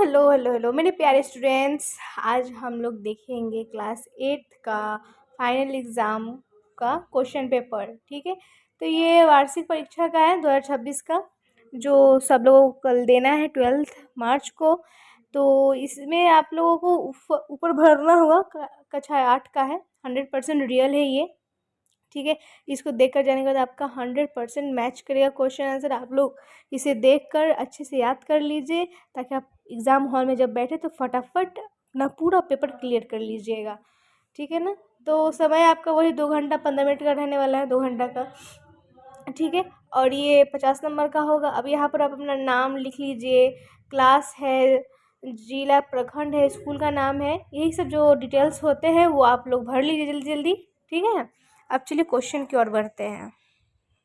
Hello hello hello मेरे प्यारे students. आज हम लोग देखेंगे क्लास 8 का फाइनल एग्ज़ाम का क्वेश्चन पेपर। ठीक है, तो ये वार्षिक परीक्षा का है 2026 का, जो सब लोगों को कल देना है 12 मार्च को। तो इसमें आप लोगों को ऊपर भरना होगा। कक्षा 8 का है, 100% रियल है ये। ठीक है, इसको देख कर जाने के बाद आपका 100% मैच करेगा क्वेश्चन आंसर। आप लोग इसे देख कर अच्छे से याद कर लीजिए, ताकि आप एग्ज़ाम हॉल में जब बैठे तो फटाफट अपना पूरा पेपर क्लियर कर लीजिएगा। ठीक है ना। तो समय आपका वही 2 घंटा 15 मिनट का रहने वाला है, 2 घंटा का। ठीक है, और ये 50 नंबर का होगा। अब यहाँ पर आप अपना नाम लिख लीजिए, क्लास है, जिला प्रखंड है, स्कूल का नाम है, यही सब जो डिटेल्स होते हैं वो आप लोग भर लीजिए जल्दी जल्दी। ठीक है, अब चलिए क्वेश्चन की ओर बढ़ते हैं।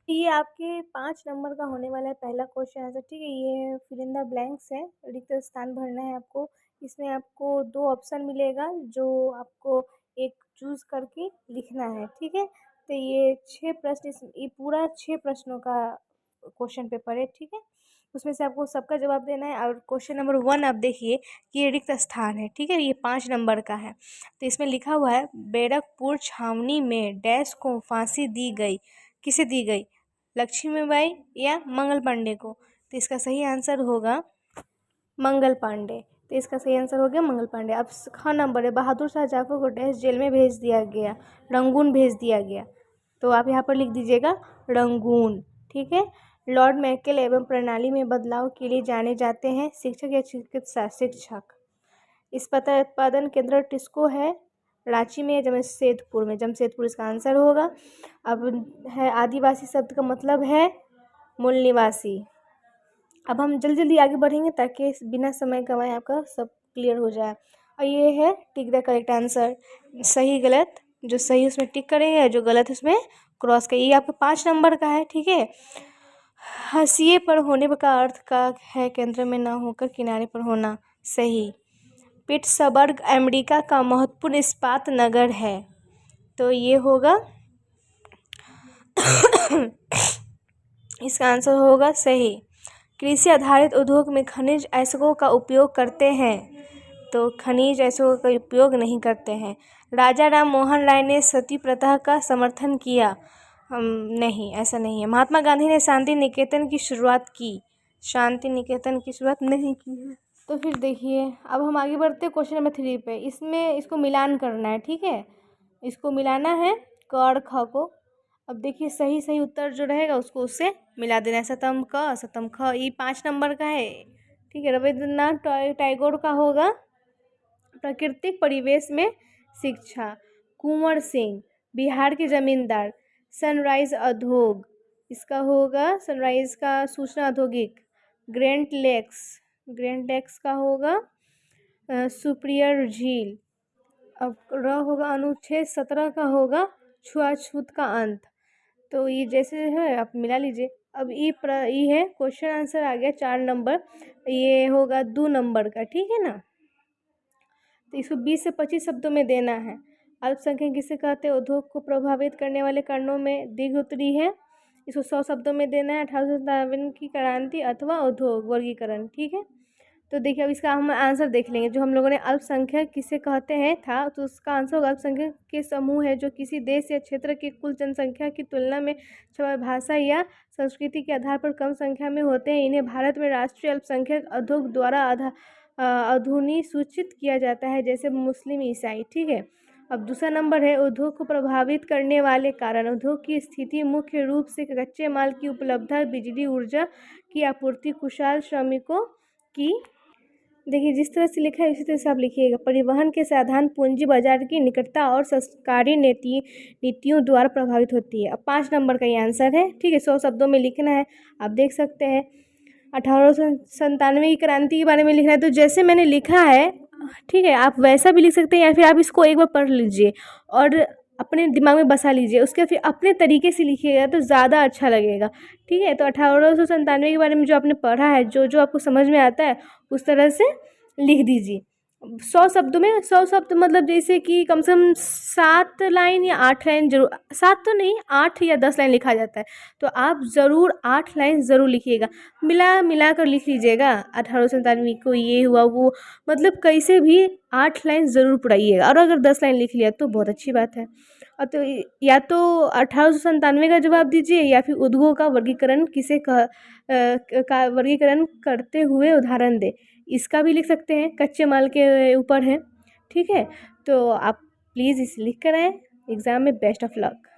ये आपके 5 नंबर का होने वाला है पहला क्वेश्चन आंसर। ठीक है, ये फिल इन द ब्लैंक्स है, रिक्त स्थान भरना है आपको। इसमें आपको 2 ऑप्शन मिलेगा, जो आपको एक चूज करके लिखना है। ठीक है, तो ये 6 प्रश्न, ये पूरा 6 प्रश्नों का क्वेश्चन पेपर है। ठीक है, उसमें से आपको सबका जवाब देना है। और क्वेश्चन नंबर 1 आप देखिए कि ये रिक्त स्थान है। ठीक है, ये 5 नंबर का है। तो इसमें लिखा हुआ है, बैरकपुर छावनी में डैश को फांसी दी गई, किसे दी गई, लक्ष्मीबाई या मंगल पांडे को। तो इसका सही आंसर होगा मंगल पांडे। तो इसका सही आंसर हो गया मंगल पांडे। अब 6 नंबर है, बहादुर शाह जफर को डैश जेल में भेज दिया गया, रंगून भेज दिया गया। तो आप यहाँ पर लिख दीजिएगा रंगून। ठीक है, लॉर्ड मैकेल एवं प्रणाली में बदलाव के लिए जाने जाते हैं, शिक्षक या चिकित्सा शिक्षक। इस्पात उत्पादन केंद्र टिस्को है, रांची में, जमशेदपुर में, जमशेदपुर इसका आंसर होगा। अब है आदिवासी शब्द का मतलब है मूल निवासी। अब हम जल्दी जल्दी आगे बढ़ेंगे ताकि बिना समय गंवाए आपका सब क्लियर हो जाए। और ये है टिक द करेक्ट आंसर, सही गलत, जो सही उसमें टिक करेंगे, जो गलत उसमें क्रॉस करेंगे। ये आपका 5 नंबर का है। ठीक है, हाशिए पर होने का अर्थ का है केंद्र में ना होकर किनारे पर होना, सही। पिट्सबर्ग अमेरिका का महत्वपूर्ण इस्पात नगर है, तो ये होगा इसका आंसर होगा सही। कृषि आधारित उद्योग में खनिज अयस्कों का उपयोग करते हैं, तो खनिज अयस्कों का उपयोग नहीं करते हैं। राजा राम मोहन राय ने सती प्रथा का समर्थन किया, नहीं, ऐसा नहीं है। महात्मा गांधी ने शांति निकेतन की शुरुआत की, शांति निकेतन की शुरुआत नहीं की है। तो फिर देखिए, अब हम आगे बढ़ते हैं क्वेश्चन नंबर 3 पे। इसमें इसको मिलान करना है। ठीक है, इसको मिलाना है क और ख को। अब देखिए, सही सही उत्तर जो रहेगा उसको उससे मिला देना है। सतम क सतम ख, ये 5 नंबर का है। ठीक है, रविंद्रनाथ टैगोर का होगा प्राकृतिक परिवेश में शिक्षा। कुंवर सिंह, बिहार के जमींदार। सनराइज उद्योग, इसका होगा सनराइज का सूचना औद्योगिक। ग्रैंड लेक्स, ग्रैंड लेक्स का होगा सुपिरियर झील। अब र होगा अनुच्छेद 17 का होगा छुआछूत का अंत। तो ये जैसे है आप मिला लीजिए। अब ये है क्वेश्चन आंसर आ गया 4 नंबर, ये होगा 2 नंबर का। ठीक है ना, तो इसको 20 से 25 शब्दों में देना है। अल्पसंख्यक किसे कहते हैं, उद्योग को प्रभावित करने वाले कारणों में दीर्घ उत्तरी है, इसको 100 शब्दों में देना है। 1857 की क्रांति अथवा उद्योग वर्गीकरण। ठीक है, तो देखिए अब इसका हम आंसर देख लेंगे। जो हम लोगों ने अल्पसंख्यक किसे कहते हैं था, तो उसका आंसर होगा अल्पसंख्यक के समूह है जो किसी देश या क्षेत्र की कुल जनसंख्या की तुलना में भाषा या संस्कृति के आधार पर कम संख्या में होते हैं। इन्हें भारत में राष्ट्रीय अल्पसंख्यक उद्योग द्वारा अधिसूचित किया जाता है, जैसे मुस्लिम, ईसाई। ठीक है, अब दूसरा नंबर है उद्योग को प्रभावित करने वाले कारण। उद्योग की स्थिति मुख्य रूप से कच्चे माल की उपलब्धता, बिजली, ऊर्जा की आपूर्ति, कुशल श्रमिकों की। देखिए, जिस तरह से लिखा है उसी तरह से आप लिखिएगा। परिवहन के साधन, पूंजी बाजार की निकटता और सरकारी नीतियों द्वारा प्रभावित होती है। अब 5 नंबर का ये आंसर है। ठीक है, 100 शब्दों में लिखना है। आप देख सकते हैं 1897 की क्रांति के बारे में लिखना है, तो जैसे मैंने लिखा है, ठीक है, आप वैसा भी लिख सकते हैं, या फिर आप इसको एक बार पढ़ लीजिए और अपने दिमाग में बसा लीजिए, उसके फिर अपने तरीके से लिखिएगा तो ज़्यादा अच्छा लगेगा। ठीक है, तो 1897 के बारे में जो आपने पढ़ा है, जो जो आपको समझ में आता है उस तरह से लिख दीजिए। 100 शब्दों में 100 शब्द मतलब जैसे कि कम से कम 7 लाइन या 8 लाइन जरूर, 7 तो नहीं 8 या 10 लाइन लिखा जाता है। तो आप ज़रूर 8 लाइन ज़रूर लिखिएगा, मिला कर लिख लीजिएगा 1897 को ये हुआ वो, मतलब कैसे भी 8 लाइन ज़रूर पढ़ाइएगा। और अगर 10 लाइन लिख लिया तो बहुत अच्छी बात है। और तो या तो 1897 का जवाब दीजिए या फिर उद्गो का वर्गीकरण का वर्गीकरण करते हुए उदाहरण दे, इसका भी लिख सकते हैं, कच्चे माल के ऊपर है। ठीक है, तो आप प्लीज़ इसे लिख कर आएँ। एग्ज़ाम में बेस्ट ऑफ लक।